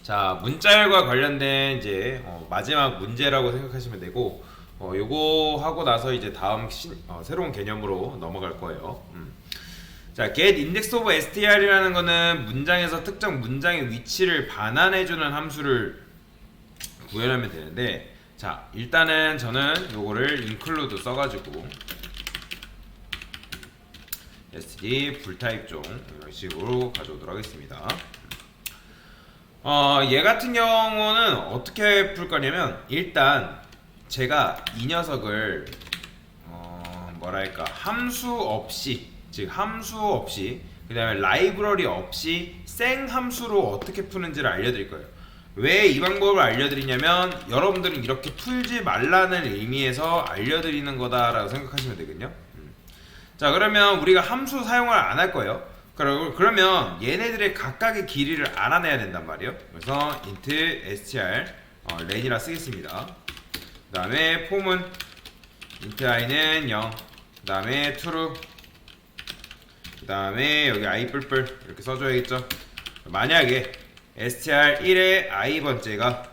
자, 문자열과 관련된 이제 마지막 문제라고 생각하시면 되고, 요거 하고 나서 이제 다음 새로운 개념으로 넘어갈 거예요. 자, get index of str이라는 거는 문장에서 특정 문장의 위치를 반환해주는 함수를 구현하면 되는데, 자, 일단은 저는 요거를 include 써가지고 std 불타입 종 이런 식으로 가져오도록 하겠습니다. 얘 같은 경우는 어떻게 풀 거냐면, 일단 제가 이 녀석을 뭐랄까 함수 없이, 즉 함수 없이 그 다음에 라이브러리 없이 생 함수로 어떻게 푸는지를 알려드릴 거예요. 왜 이 방법을 알려드리냐면, 여러분들은 이렇게 풀지 말라는 의미에서 알려드리는 거다라고 생각하시면 되거든요. 자, 그러면 우리가 함수 사용을 안 할 거예요. 그러면 얘네들의 각각의 길이를 알아내야 된단 말이에요. 그래서 int str len이라 쓰겠습니다. 그 다음에 폼은 int i는 0, 그 다음에 true, 그 다음에 여기 i 뿔뿔 이렇게 써줘야겠죠. 만약에 str 1의 i번째가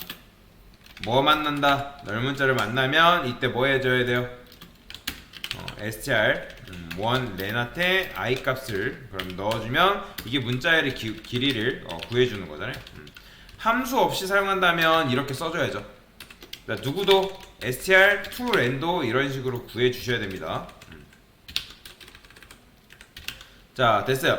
뭐 만난다? 넓은자를 만나면 이때 뭐 해줘야 돼요? str 1 렌한테 i 값을 그럼 넣어주면 이게 문자열의 길이를 구해주는 거잖아요. 함수 없이 사용한다면 이렇게 써줘야죠. 누구도 str2 렌도 이런 식으로 구해주셔야 됩니다. 자, 됐어요.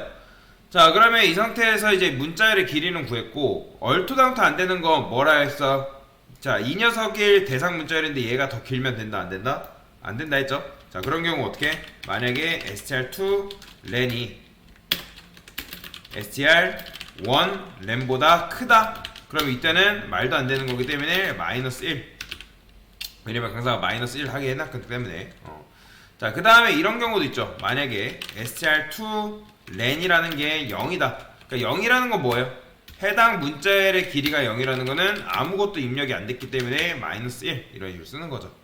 자, 그러면 이 상태에서 이제 문자열의 길이는 구했고, 얼토당토 안 되는 건 뭐라 했어? 자, 이 녀석의 대상 문자열인데 얘가 더 길면 된다, 안 된다? 안 된다 했죠? 자, 그런 경우 어떻게? 만약에 str2 렌이 str1 렌보다 크다? 그럼 이때는 말도 안 되는 거기 때문에 마이너스 1. 왜냐면 강사가 마이너스 1 하게 해놨기 때문에. 자, 그 다음에 이런 경우도 있죠. 만약에 str2 렌이라는 게 0이다. 그러니까 0이라는 건 뭐예요? 해당 문자열의 길이가 0이라는 거는 아무것도 입력이 안 됐기 때문에 마이너스 1 이런 식으로 쓰는 거죠.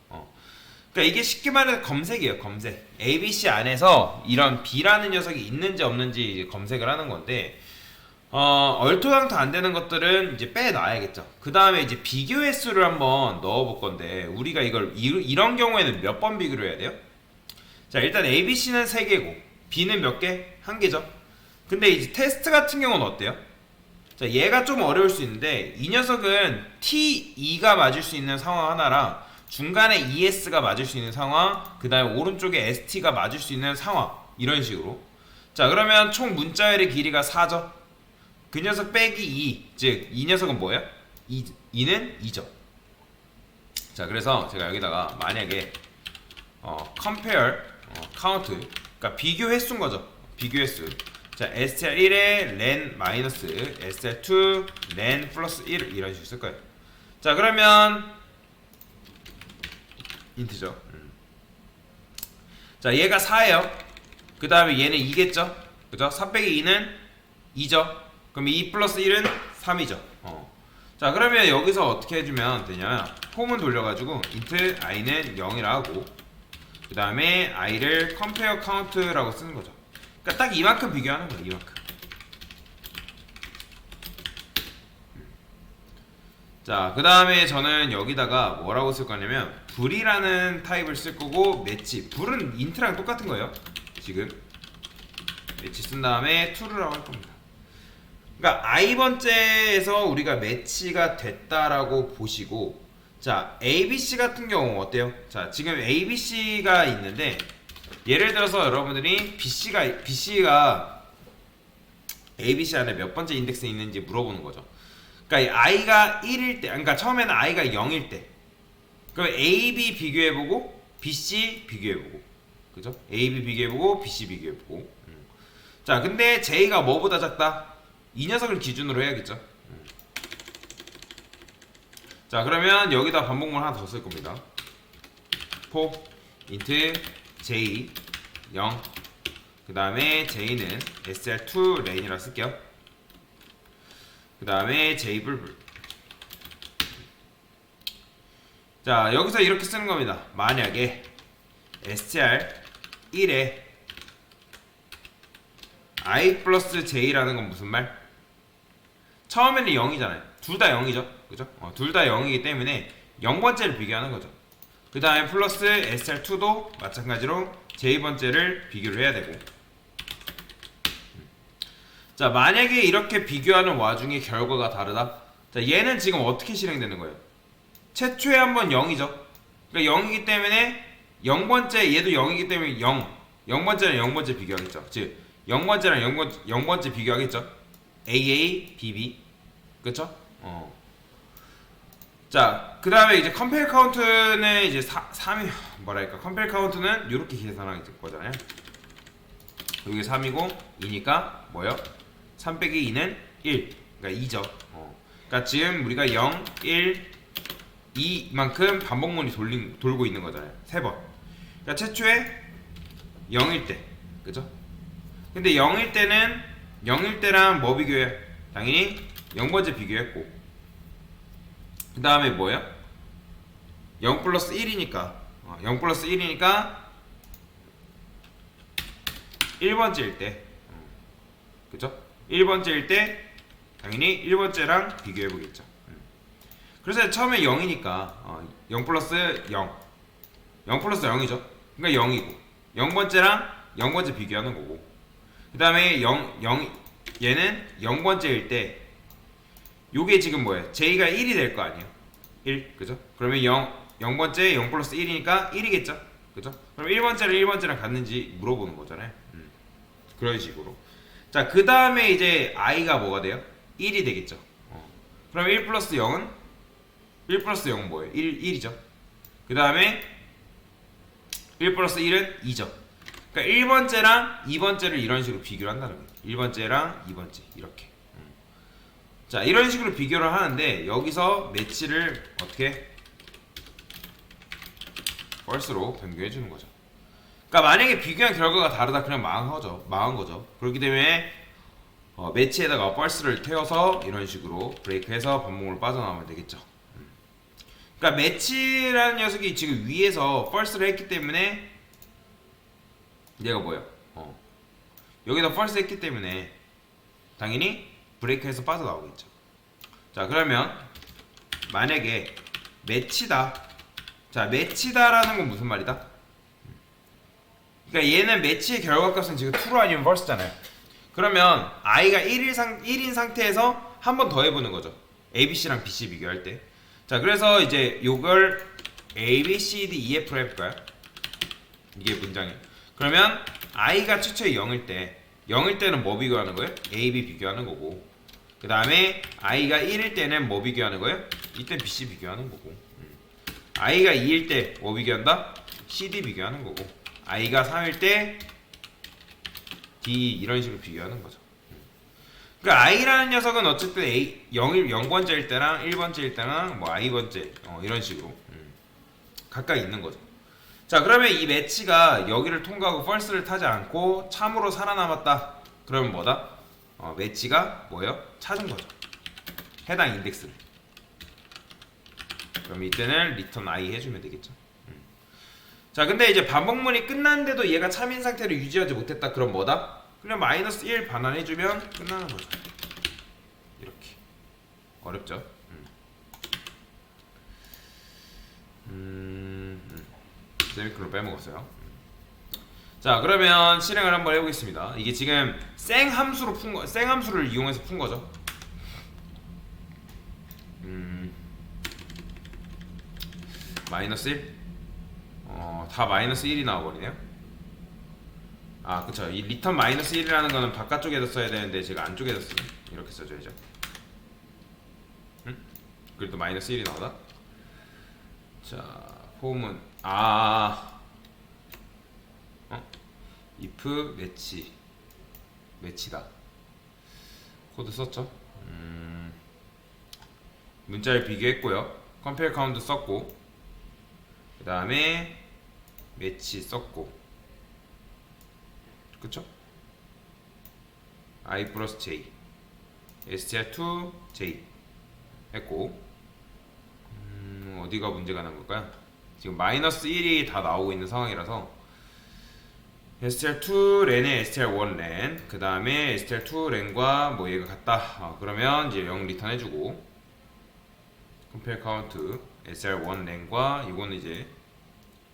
그러니까 이게 쉽게 말해서 검색이에요. 검색. ABC 안에서 이런 B라는 녀석이 있는지 없는지 검색을 하는 건데, 얼토당토 안 되는 것들은 이제 빼놔야겠죠. 그 다음에 이제 비교 횟수를 한번 넣어볼 건데, 우리가 이런 경우에는 몇 번 비교를 해야 돼요? 자, 일단 ABC는 3개고 B는 몇 개? 1개죠. 근데 이제 테스트 같은 경우는 어때요? 자, 얘가 좀 어려울 수 있는데, 이 녀석은 T2가 맞을 수 있는 상황 하나랑 중간에 ES가 맞을 수 있는 상황, 그 다음에 오른쪽에 ST가 맞을 수 있는 상황, 이런 식으로. 자, 그러면 총 문자열의 길이가 4죠. 그 녀석 빼기 2, 즉 이 녀석은 뭐예요? 2는 2죠. 자, 그래서 제가 여기다가 만약에 compare count, 그러니까 비교 횟수인 거죠. 비교 횟수. 자, str1에 len 마이너스 str2 len 플러스 1 이런 식으로 쓸 거예요. 자, 그러면 인트죠. 자, 얘가 4예요. 그 다음에 얘는 2겠죠. 그죠? 4 빼기 2는 2죠. 그럼 2 플러스 1은 3이죠. 자, 그러면 여기서 어떻게 해주면 되냐면, 폼은 돌려가지고 int i는 0이라 하고, 그 다음에 i를 compare count라고 쓰는 거죠. 그러니까 딱 이만큼 비교하는 거예요. 이만큼. 자, 그 다음에 저는 여기다가 뭐라고 쓸 거냐면, 불이라는 타입을 쓸 거고, 매치. 불은 인트랑 똑같은 거예요. 지금 매치 쓴 다음에 true라고 할 겁니다. 그러니까 i번째에서 우리가 매치가 됐다라고 보시고, 자, ABC 같은 경우 어때요? 자, 지금 ABC가 있는데, 예를 들어서 여러분들이 BC가 ABC 안에 몇 번째 인덱스에 있는지 물어보는 거죠. 그러니까 i가 1일 때, 그러니까 처음에는 i가 0일 때, 그럼 AB 비교해보고 BC 비교해보고, 그죠? AB 비교해보고 BC 비교해보고. 자, 근데 J가 뭐보다 작다? 이 녀석을 기준으로 해야겠죠. 자, 그러면 여기다 반복문 하나 더 쓸 겁니다. for int J 0, 그 다음에 J는 str2 len이라 쓸게요. 그 다음에 J 불불. 자, 여기서 이렇게 쓰는 겁니다. 만약에 str 1에 i 플러스 j라는 건 무슨 말? 처음에는 0이잖아요. 둘 다 0이죠. 그죠? 둘 다 0이기 때문에 0번째를 비교하는 거죠. 그 다음에 플러스 SR2도 마찬가지로 j2번째를 비교를 해야 되고. 자, 만약에 이렇게 비교하는 와중에 결과가 다르다. 자, 얘는 지금 어떻게 실행되는 거예요? 최초에 한번 0이죠. 그러니까 0이기 때문에 0번째 얘도 0이기 때문에 0번째랑 0번째 비교하겠죠. 즉 0번째랑 0번째 비교하겠죠. AA, BB. 그쵸? 자, 그 다음에 이제 컴페일 카운트는 이제 3이 뭐랄까, 컴페일 카운트는 이렇게 계산할 거잖아요. 여기 3이고 2니까 뭐요? 3 빼기 2는 1. 그러니까 2죠. 그러니까 지금 우리가 0, 1, 2만큼 반복문이 돌고 있는 거잖아요. 3번. 그러니까 최초에 0일 때. 그죠? 근데 0일 때랑 뭐 비교해요? 당연히 0번째 비교했고. 그 다음에 뭐예요? 0 플러스 1이니까 0 플러스 1이니까 1번째일 때 그죠? 1번째일 때 당연히 1번째랑 비교해 보겠죠. 그래서 처음에 0이니까 0 플러스 0 0 플러스 0이죠. 그러니까 0이고 0번째랑 0번째 비교하는 거고, 그 다음에 얘는 0번째일 때 요게 지금 뭐예요? j가 1이 될 거 아니에요? 1, 그죠? 그러면 0번째 0 플러스 1이니까 1이겠죠? 그죠? 그럼 1번째랑 1번째랑 같는지 물어보는 거잖아요. 그런 식으로. 자, 그 다음에 이제 i가 뭐가 돼요? 1이 되겠죠. 그럼 1 플러스 0은 1 플러스 0은 뭐예요? 1이죠. 그 다음에 1 플러스 1은 2죠. 그러니까 1번째랑 2번째를 이런 식으로 비교를 한다는 거예요. 1번째랑 2번째 이렇게. 자, 이런 식으로 비교를 하는데 여기서 매치를 어떻게 false로 변경해 주는 거죠. 그러니까 만약에 비교한 결과가 다르다, 그냥 망한 거죠. 그렇기 때문에 매치에다가 false를 태워서 이런 식으로 브레이크해서 반복으로 빠져나오면 되겠죠. 그러니까 매치라는 녀석이 지금 위에서 false를 했기 때문에 얘가 뭐야? 여기다 false 했기 때문에 당연히 브레이크에서 빠져나오겠죠. 자, 그러면 만약에 매치다. 자, 매치다라는 건 무슨 말이다? 그러니까 얘는 매치의 결과값은 지금 true로 아니면 false잖아요. 그러면 i가 1인 상태에서 한 번 더 해보는 거죠. ABC랑 BC 비교할 때. 자, 그래서 이제 요걸 A, B, C, D, E, F로 해볼까요? 이게 문장이에요. 그러면 i가 최초에 0일 때는 뭐 비교하는 거예요? A, B 비교하는 거고, 그 다음에 i가 1일 때는 뭐 비교하는 거예요? 이때 BC 비교하는 거고, i가 2일 때 뭐 비교한다? CD 비교하는 거고, i가 3일 때 D 이런 식으로 비교하는 거죠. 그러니까 i라는 녀석은 어쨌든 0번째일 때랑 1번째일 때랑 뭐 i번째 이런 식으로 가까이 있는 거죠. 자, 그러면 이 매치가 여기를 통과하고 false를 타지 않고 참으로 살아남았다. 그러면 뭐다? 매치가 뭐예요? 찾은 거죠. 해당 인덱스를. 그럼 이때는 return i 해주면 되겠죠. 자, 근데 이제 반복문이 끝났는데도 얘가 참인 상태를 유지하지 못했다. 그럼 뭐다? 그냥 마이너스 1 반환해주면 끝나는 거죠. 이렇게. 어렵죠? 세미콜론 빼먹었어요. 자, 그러면 실행을 한번 해보겠습니다. 이게 지금 생함수를 이용해서 푼 거죠. 마이너스 1? 다 마이너스 1이 나와버리네요. 아, 그쵸. 이 리턴 마이너스 1이라는 거는 바깥쪽에다 써야 되는데 제가 안쪽에다 쓰네. 이렇게 써줘야죠. 그래도 마이너스 1이 나오다. 자, 폼은 if 매치다. 코드 썼죠. 문자를 비교했고요. 컴페어 카운트 썼고, 그 다음에 매치 썼고, 그쵸? i 플러스 j str2 j 했고, 어디가 문제가 난 걸까요? 지금 마이너스 1이 다 나오고 있는 상황이라서 str2 렌에 str1 렌, 그 다음에 str2 렌과 뭐 얘가 같다. 그러면 이제 0 리턴 해주고, compare count str1 렌과 이거는 이제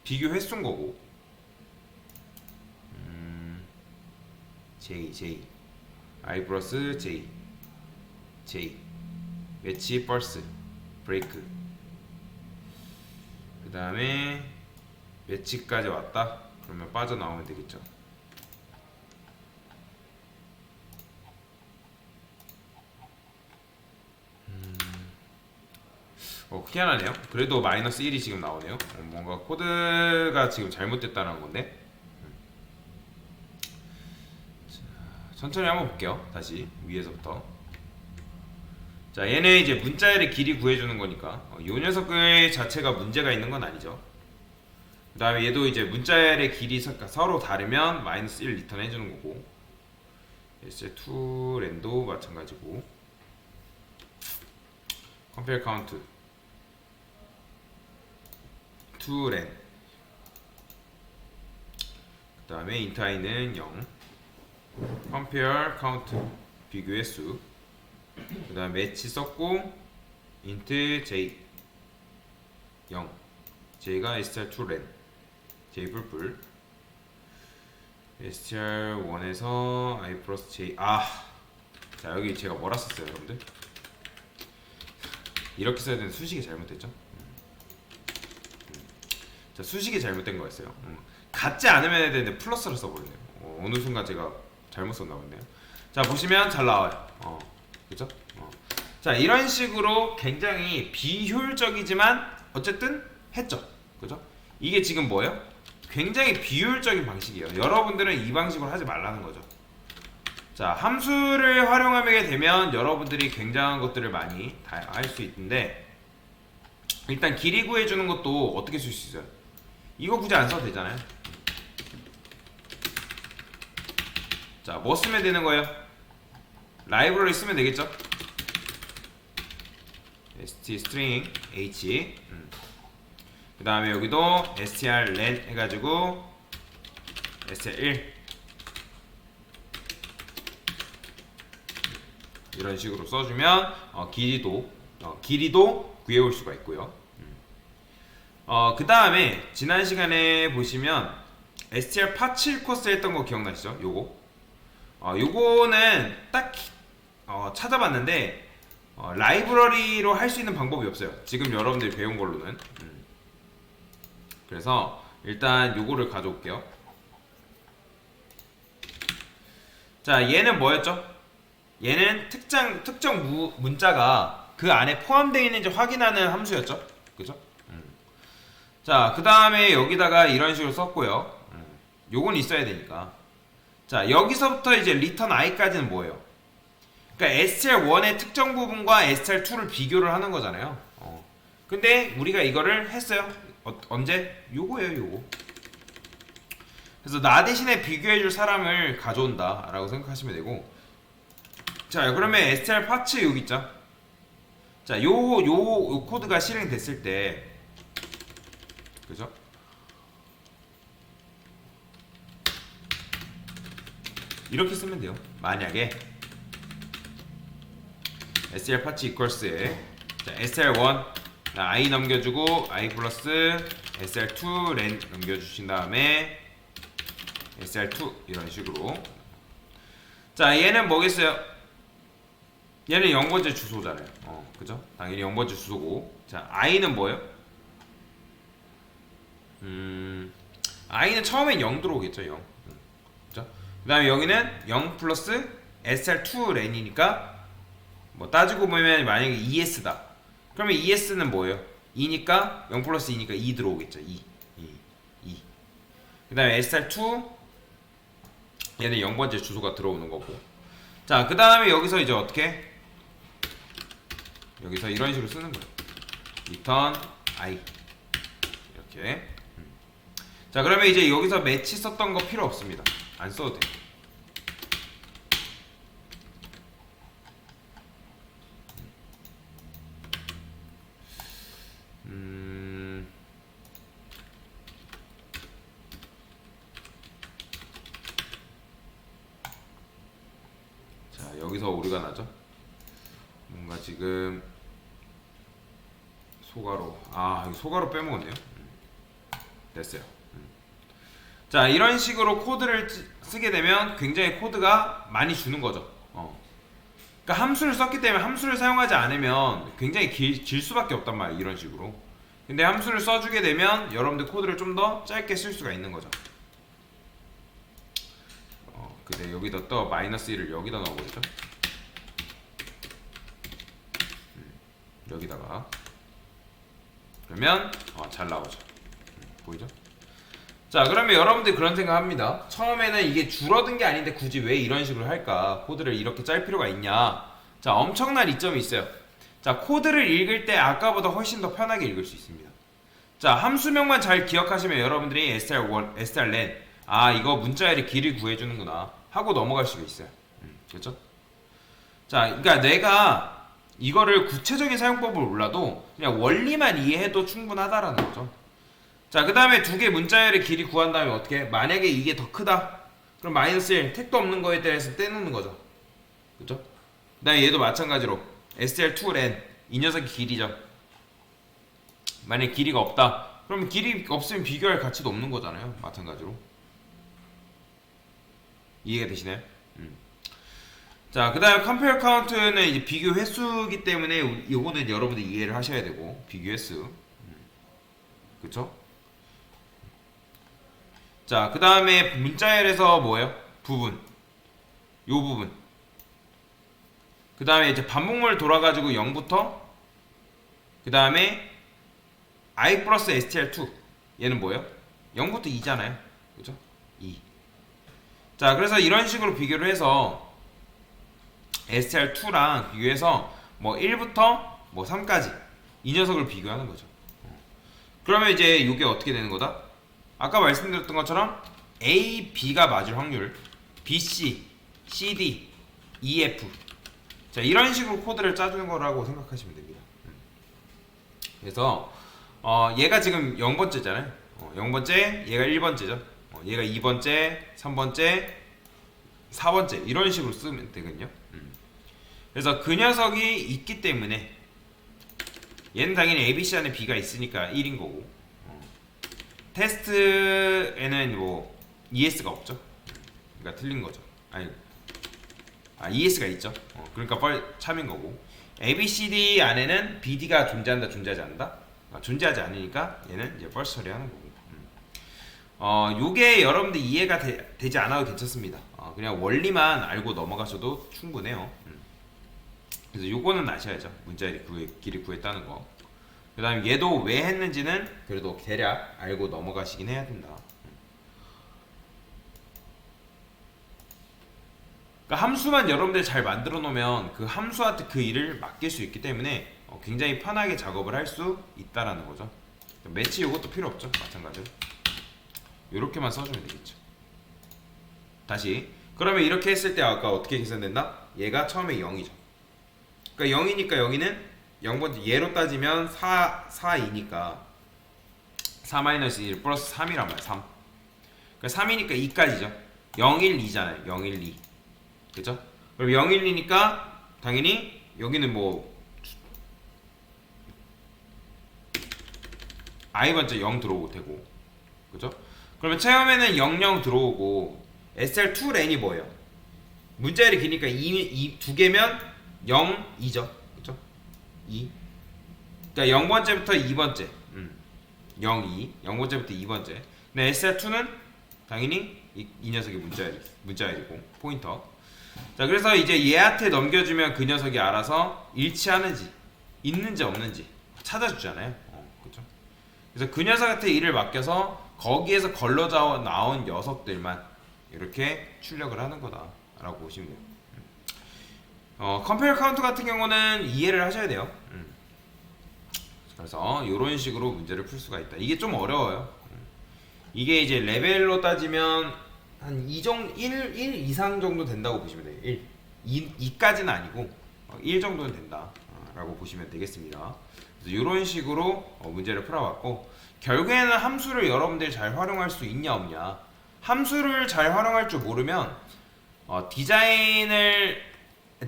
비교 횟수인 거고, J I 플러스 J 매치 벌스 브레이크, 그 다음에 매치까지 왔다. 그러면 빠져나오면 되겠죠. 희한하네요. 그래도 마이너스 1이 지금 나오네요. 뭔가 코드가 지금 잘못됐다는 건데. 자, 천천히 한번 볼게요. 다시 위에서부터. 자, 얘네 이제 문자열의 길이 구해주는 거니까 요 녀석의 자체가 문제가 있는 건 아니죠. 그 다음에 얘도 이제 문자열의 길이 서로 다르면 마이너스 1 리턴 해주는 거고, S2 랜도 마찬가지고, compare count 2 랜, 그 다음에 int i는 0, compare count 비교 횟수, 그 다음 매치 썼고 int j 0, j가 str2 랜, j 뿔뿔, str1에서 i 플러스 j. 자, 여기 제가 뭐라 썼어요 여러분들? 이렇게 써야 되는 수식이 잘못됐죠. 자, 수식이 잘못된 거였어요. 같지 않으면 해야 되는데 플러스를 써버리네요. 어느 순간 제가 잘못 썼나 보네요. 자, 보시면 잘 나와요. 그죠? 자, 이런 식으로 굉장히 비효율적이지만 어쨌든 했죠. 그죠? 이게 지금 뭐예요? 굉장히 비효율적인 방식이에요. 여러분들은 이 방식으로 하지 말라는 거죠. 자, 함수를 활용하게 되면 여러분들이 굉장한 것들을 많이 다 할 수 있는데, 일단 길이 구해주는 것도 어떻게 쓸 수 있어요? 이거 굳이 안 써도 되잖아요. 자, 뭐 쓰면 되는 거예요? 라이브러리 쓰면 되겠죠? st string h, 그 다음에 여기도 strlen 해가지고 str1 이런 식으로 써주면 길이도 구해올 수가 있고요. 그 다음에 지난 시간에 보시면 str 파7 코스 했던 거 기억나시죠? 요거는 딱히 찾아봤는데 라이브러리로 할 수 있는 방법이 없어요. 지금 여러분들이 배운 걸로는. 그래서 일단 요거를 가져올게요. 자, 얘는 뭐였죠? 얘는 특정 문자가 그 안에 포함되어 있는지 확인하는 함수였죠. 그죠? 자, 그 다음에 여기다가 이런 식으로 썼고요. 요건 있어야 되니까. 자, 여기서부터 이제 return i까지는 뭐예요? 그러니까 str1의 특정 부분과 str2를 비교를 하는 거잖아요. 근데 우리가 이거를 했어요. 언제? 요거예요, 요거. 그래서 나 대신에 비교해줄 사람을 가져온다 라고 생각하시면 되고, 자, 그러면 str 파츠 여기 있죠. 자, 요 코드가 실행됐을 때, 그죠? 이렇게 쓰면 돼요. 만약에 str 파츠 equals에 str1 i 넘겨주고 i 플러스 str2 len 넘겨주신 다음에 str2 이런 식으로. 자, 얘는 뭐겠어요? 얘는 0번째 주소잖아요. 그죠? 당연히 0번째 주소고. 자, i는 뭐예요? i는 처음엔 0 들어오겠죠. 0. 그죠? 그 다음에 여기는 0 플러스 str2 len이니까 뭐 따지고 보면 만약에 es다. 그러면 es는 뭐예요? 2니까 0 플러스 2니까 2 들어오겠죠. 2. 그 다음에 str2 얘는 0번째 주소가 들어오는 거고. 자, 그 다음에 여기서 이제 어떻게? 여기서 이런 식으로 쓰는 거예요. return i 이렇게. 자, 그러면 이제 여기서 매치 썼던 거 필요 없습니다. 안 써도 돼요. 오류가 나죠? 뭔가 지금 소가로 이거 소가로 빼먹었네요. 됐어요. 자, 이런 식으로 코드를 쓰게 되면 굉장히 코드가 많이 주는 거죠. 그러니까 함수를 썼기 때문에 함수를 사용하지 않으면 굉장히 길 수밖에 없단 말이에요. 이런 식으로. 근데 함수를 써주게 되면 여러분들 코드를 좀 더 짧게 쓸 수가 있는 거죠. 근데 여기다 또 -1을 여기다 넣어보죠. 여기다가 그러면 잘 나오죠. 보이죠? 자, 그러면 여러분들 그런 생각 합니다. 처음에는 이게 줄어든 게 아닌데 굳이 왜 이런 식으로 할까? 코드를 이렇게 짤 필요가 있냐? 자, 엄청난 이점이 있어요. 자, 코드를 읽을 때 아까보다 훨씬 더 편하게 읽을 수 있습니다. 자, 함수명만 잘 기억하시면 여러분들이 str1, strlen 이거 문자열의 길을 구해주는구나 하고 넘어갈 수가 있어요. 그렇죠? 자, 그러니까 내가 이거를 구체적인 사용법을 몰라도 그냥 원리만 이해해도 충분하다라는 거죠. 자, 그 다음에 두 개 문자열의 길이 구한 다음에 어떻게? 만약에 이게 더 크다? 그럼 -1 택도 없는 거에 대해서 떼놓는 거죠. 그쵸? 그 다음에 얘도 마찬가지로 str2len 이 녀석이 길이죠. 만약에 길이가 없다. 그러면 길이 없으면 비교할 가치도 없는 거잖아요. 마찬가지로. 이해가 되시나요? 자, 그 다음에 compare count는 이제 비교 횟수이기 때문에 요거는 여러분들 이해를 하셔야 되고, 비교 횟수. 그쵸? 자, 그 다음에 문자열에서 뭐예요? 부분. 요 부분. 그 다음에 이제 반복물 돌아가지고 0부터 그 다음에 i 플러스 str2 얘는 뭐예요? 0부터 2잖아요. 그죠? 2. 자, 그래서 이런 식으로 비교를 해서 str2랑 비교해서 뭐 1부터 뭐 3까지 이 녀석을 비교하는 거죠. 그러면 이제 이게 어떻게 되는 거다? 아까 말씀드렸던 것처럼 A, B가 맞을 확률, B, C, C, D, E, F. 자, 이런 식으로 코드를 짜주는 거라고 생각하시면 됩니다. 그래서 얘가 지금 0번째잖아요. 0번째, 얘가 1번째죠. 얘가 2번째, 3번째, 4번째 이런 식으로 쓰면 되거든요. 그래서 그 녀석이 있기 때문에 얘는 당연히 A, B, C 안에 B가 있으니까 1인 거고, 테스트에는 뭐 ES가 없죠. 그러니까 틀린 거죠. ES가 있죠. 그러니까 참인 거고, A, B, C, D 안에는 BD가 존재한다, 존재하지 않는다? 존재하지 않으니까 얘는 이제 false 처리하는 거고. 요게 여러분들 이해가 되지 않아도 괜찮습니다. 그냥 원리만 알고 넘어가셔도 충분해요. 그래서 요거는 아셔야죠. 문자의 길이 구했다는 거. 그 다음에 얘도 왜 했는지는 그래도 대략 알고 넘어가시긴 해야 된다. 그러니까 함수만 여러분들 잘 만들어 놓으면 그 함수한테 그 일을 맡길 수 있기 때문에 굉장히 편하게 작업을 할 수 있다라는 거죠. 매치 요것도 필요 없죠. 마찬가지로 요렇게만 써주면 되겠죠. 다시, 그러면 이렇게 했을 때 아까 어떻게 계산된다? 얘가 처음에 0이죠. 그러니까 0이니까 여기는 0번째 얘로 따지면 4이니까 4-1 플러스 3이란 말이야. 3. 그러니까 3이니까 2까지죠. 0, 1, 2잖아요. 0, 1, 2. 그죠? 그럼 0, 1, 2니까 당연히 여기는 뭐 i번째 0 들어오고 되고, 그죠? 그러면 처음에는 0, 0 들어오고 str2len이 뭐예요? 문자열이 기니까 2 개면 0, 2죠. 그죠? 2. 그러니까 0번째부터 2번째. 0, 2. 0번째부터 2번째. 근데 str2는 당연히 이 녀석이 문자열이고 포인터. 자, 그래서 이제 얘한테 넘겨주면 그 녀석이 알아서 일치하는지 있는지 없는지 찾아주잖아요. 그죠? 그래서 그 녀석한테 일을 맡겨서 거기에서 걸러져 나온 녀석들만 이렇게 출력을 하는 거다라고 보시면 돼요. 컴페어 카운트 같은 경우는 이해를 하셔야 돼요. 그래서 이런 식으로 문제를 풀 수가 있다. 이게 좀 어려워요. 이게 이제 레벨로 따지면 한 1 이상 정도 된다고 보시면 돼요. 2까지는 아니고 1 정도는 된다라고 보시면 되겠습니다. 그래서 이런 식으로 문제를 풀어봤고, 결국에는 함수를 여러분들이 잘 활용할 수 있냐 없냐. 함수를 잘 활용할 줄 모르면 디자인을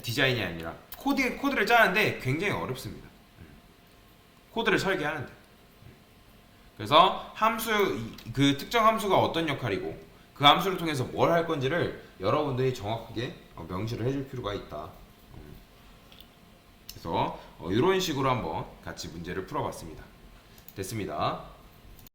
디자인이 아니라 코드를 짜는데 굉장히 어렵습니다. 코드를 설계하는데. 그래서 그 특정 함수가 어떤 역할이고 그 함수를 통해서 뭘 할 건지를 여러분들이 정확하게 명시를 해줄 필요가 있다. 그래서 이런 식으로 한번 같이 문제를 풀어봤습니다. 됐습니다.